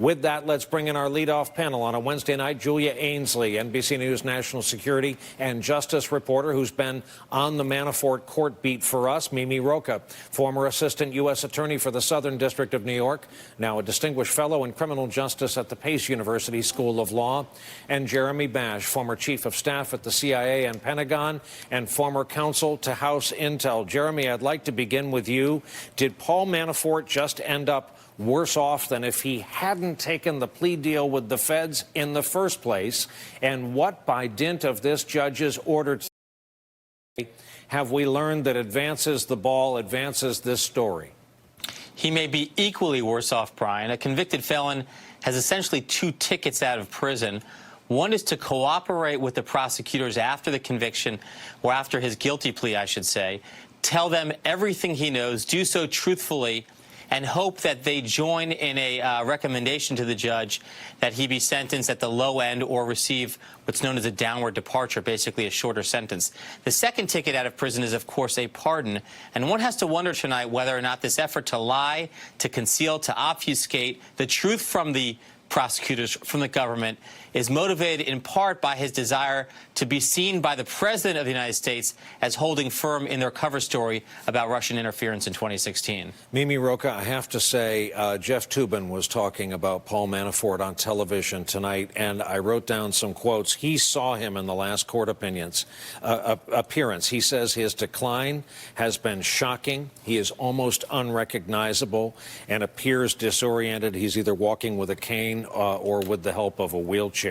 With that, let's bring in our leadoff panel on a Wednesday night. Julia Ainsley, NBC News national security and justice reporter who's been on the Manafort court beat for us. Mimi Rocah, former assistant U.S. attorney for the Southern District of New York, now a distinguished fellow in criminal justice at the Pace University School of Law. And Jeremy Bash, former chief of staff at the CIA and Pentagon and former counsel to House Intel. Jeremy, I'd like to begin with you. Did Paul Manafort just end up worse off than if he hadn't taken the plea deal with the feds in the first place? And what, by dint of this judge's order, have we learned that advances the ball, advances this story? He may be equally worse off, Brian. A convicted felon has essentially two tickets out of prison. One is to cooperate with the prosecutors after the conviction, or after his guilty plea, I should say, tell them everything he knows, do so truthfully, and hope that they join in a recommendation to the judge that he be sentenced at the low end or receive what's known as a downward departure, basically a shorter sentence. The second ticket out of prison is, of course, a pardon. And one has to wonder tonight whether or not this effort to lie, to conceal, to obfuscate the truth from the prosecutors, from the government, is motivated in part by his desire to be seen by the President of the United States as holding firm in their cover story about Russian interference in 2016. Mimi Rocah, I have to say, Jeff Toobin was talking about Paul Manafort on television tonight, and I wrote down some quotes. He saw him in the last court appearance. He says his decline has been shocking. He is almost unrecognizable and appears disoriented. He's either walking with a cane or with the help of a wheelchair.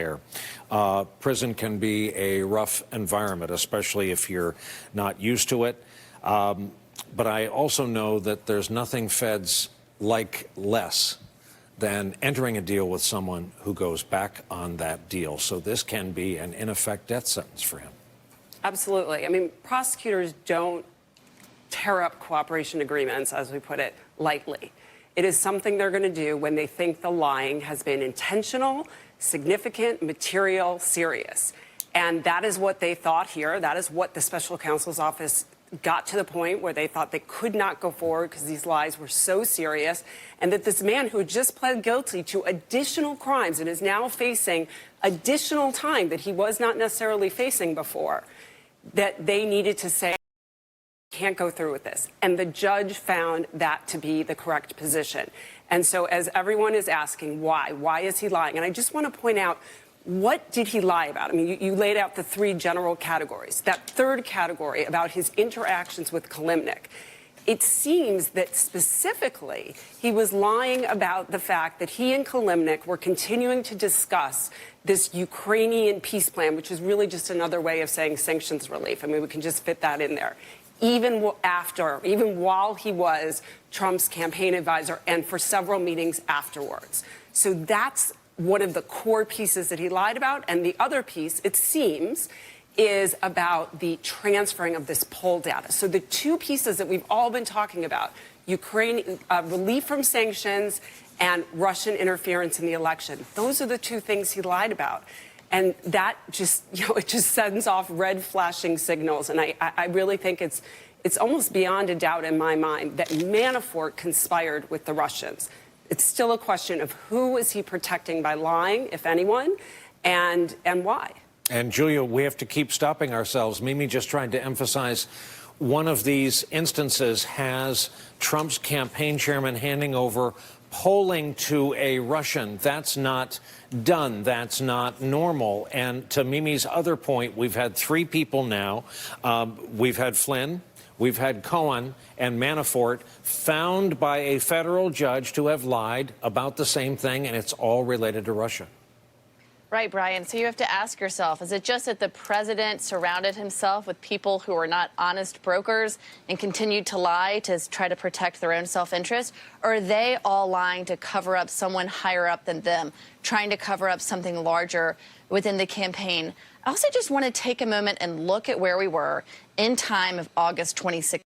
Prison can be a rough environment, especially if you're not used to it. But I also know that there's nothing feds like less than entering a deal with someone who goes back on that deal. So this can be an, in effect, death sentence for him. Absolutely. I mean, prosecutors don't tear up cooperation agreements, as we put it, lightly. It is something they're going to do when they think the lying has been intentional, significant, material, serious. And that is what they thought here. That is what the special counsel's office got to the point where they thought they could not go forward because these lies were so serious, and that this man who had just pled guilty to additional crimes and is now facing additional time that he was not necessarily facing before, that they needed to say, can't go through with this. And the judge found that to be the correct position. And so as everyone is asking, why is he lying? And I just want to point out, what did he lie about? I mean, you laid out the three general categories. That third category about his interactions with Kilimnik. It seems that specifically he was lying about the fact that he and Kilimnik were continuing to discuss this Ukrainian peace plan, which is really just another way of saying sanctions relief. I mean, we can just fit that in there. Even while he was Trump's campaign advisor and for several meetings afterwards. So that's one of the core pieces that he lied about. And the other piece, it seems, is about the transferring of this poll data. So the two pieces that we've all been talking about, Ukraine, relief from sanctions and Russian interference in the election, those are the two things he lied about. And that just, it just sends off red flashing signals. And I really think it's almost beyond a doubt in my mind that Manafort conspired with the Russians. It's still a question of who is he protecting by lying, if anyone, and why. And Julia, we have to keep stopping ourselves. Mimi just trying to emphasize one of these instances has Trump's campaign chairman handing over polling to a Russian. That's not done. That's not normal. And to Mimi's other point, we've had three people now. We've had Flynn, we've had Cohen, and Manafort found by a federal judge to have lied about the same thing, and it's all related to Russia. Right, Brian. So you have to ask yourself, is it just that the president surrounded himself with people who are not honest brokers and continued to lie to try to protect their own self-interest? Or are they all lying to cover up someone higher up than them, trying to cover up something larger within the campaign? I also just want to take a moment and look at where we were in time of August 2016.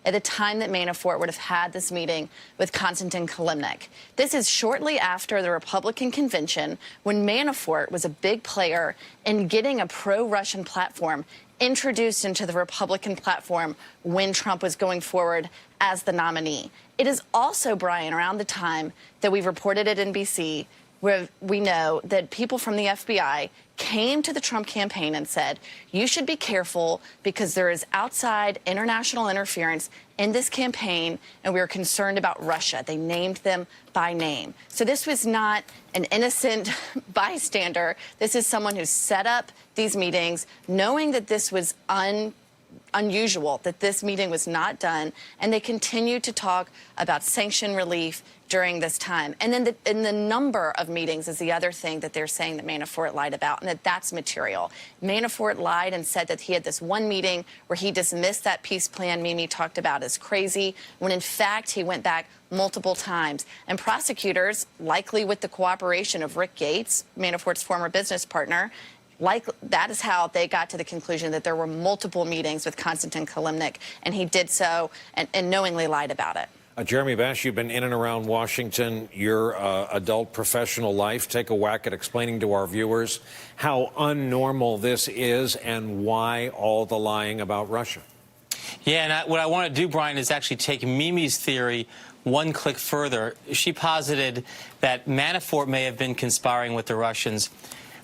At the time that Manafort would have had this meeting with Konstantin Kilimnik. This is shortly after the Republican convention when Manafort was a big player in getting a pro-Russian platform introduced into the Republican platform when Trump was going forward as the nominee. It is also, Brian, around the time that we've reported at NBC, where we know that people from the FBI came to the Trump campaign and said, you should be careful because there is outside international interference in this campaign, and we are concerned about Russia. They named them by name. So this was not an innocent bystander. This is someone who set up these meetings knowing that this was unusual, that this meeting was not done, and they continued to talk about sanction relief during this time. And then the number of meetings is the other thing that they're saying that Manafort lied about, and that's material. Manafort lied and said that he had this one meeting where he dismissed that peace plan Mimi talked about as crazy, when in fact he went back multiple times. And prosecutors, likely with the cooperation of Rick Gates, Manafort's former business partner, that is how they got to the conclusion that there were multiple meetings with Konstantin Kilimnik, and he did so and knowingly lied about it. Jeremy Bash, you've been in and around Washington your adult professional life. Take a whack at explaining to our viewers how unnormal this is and why all the lying about Russia. Yeah, and what I want to do, Brian, is actually take Mimi's theory one click further. She posited that Manafort may have been conspiring with the Russians.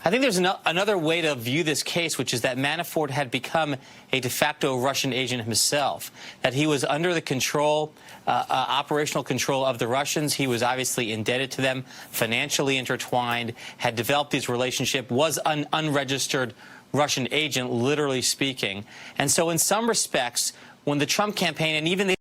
I think there's another way to view this case, which is that Manafort had become a de facto Russian agent himself, that he was under the control, operational control of the Russians. He was obviously indebted to them, financially intertwined, had developed these relationships, was an unregistered Russian agent, literally speaking. And so in some respects, when the Trump campaign and even the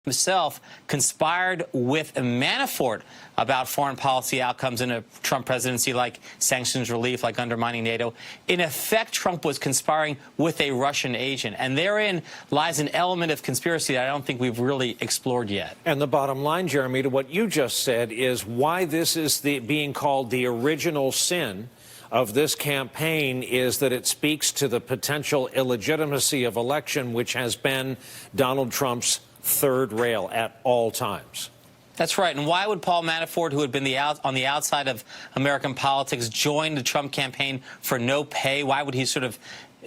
himself conspired with Manafort about foreign policy outcomes in a Trump presidency, like sanctions relief, like undermining NATO. In effect, Trump was conspiring with a Russian agent, and therein lies an element of conspiracy that I don't think we've really explored yet. And the bottom line, Jeremy, to what you just said is why this is being called the original sin of this campaign is that it speaks to the potential illegitimacy of election, which has been Donald Trump's third rail at all times. That's right. And why would Paul Manafort, who had been on the outside of American politics, join the Trump campaign for no pay? Why would he sort of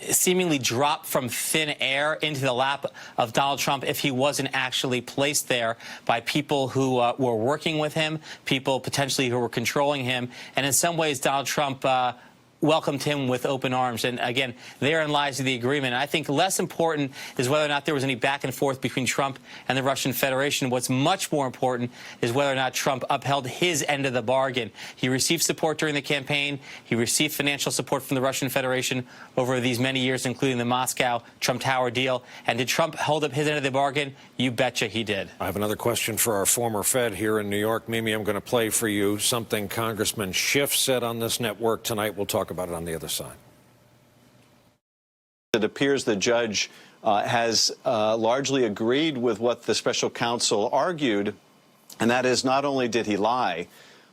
seemingly drop from thin air into the lap of Donald Trump if he wasn't actually placed there by people who were working with him, people potentially who were controlling him? And in some ways, Donald Trump welcomed him with open arms. And again, therein lies the agreement. I think less important is whether or not there was any back and forth between Trump and the Russian Federation. What's much more important is whether or not Trump upheld his end of the bargain. He received support during the campaign. He received financial support from the Russian Federation over these many years, including the Moscow Trump Tower deal. And did Trump hold up his end of the bargain? You betcha he did. I have another question for our former Fed here in New York. Mimi, I'm going to play for you something Congressman Schiff said on this network tonight. We'll talk about it on the other side. It appears the judge has largely agreed with what the special counsel argued, and that is not only did he lie,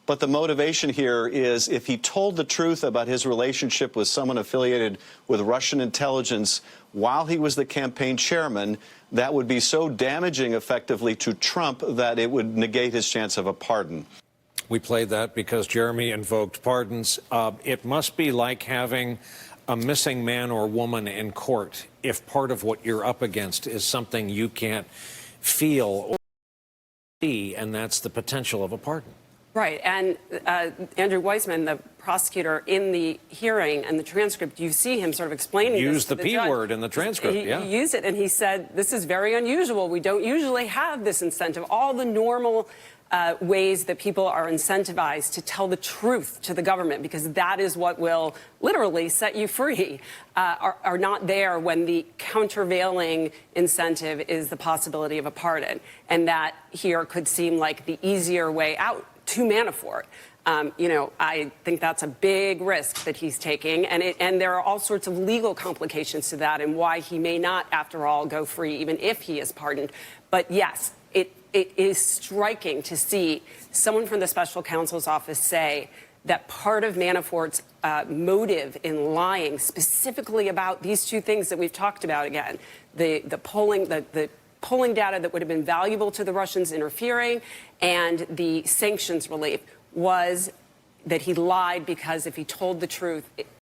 but the motivation here is if he told the truth about his relationship with someone affiliated with Russian intelligence while he was the campaign chairman, that would be so damaging effectively to Trump that it would negate his chance of a pardon. We played that because Jeremy invoked pardons. It must be like having a missing man or woman in court if part of what you're up against is something you can't feel or see, and that's the potential of a pardon. Right. And Andrew Weissman, the prosecutor, in the hearing and the transcript, you see him sort of explaining Use this to the P judge. word in the transcript, He yeah. used it, and he said, this is very unusual. We don't usually have this incentive. All the normal ways that people are incentivized to tell the truth to the government, because that is what will literally set you free, are not there when the countervailing incentive is the possibility of a pardon. And that here could seem like the easier way out to Manafort. You know, I think that's a big risk that he's taking, and there are all sorts of legal complications to that and why he may not, after all, go free, even if he is pardoned. But yes, it is striking to see someone from the special counsel's office say that part of Manafort's motive in lying specifically about these two things that we've talked about again, the polling data that would have been valuable to the Russians interfering and the sanctions relief, was that he lied because if he told the truth,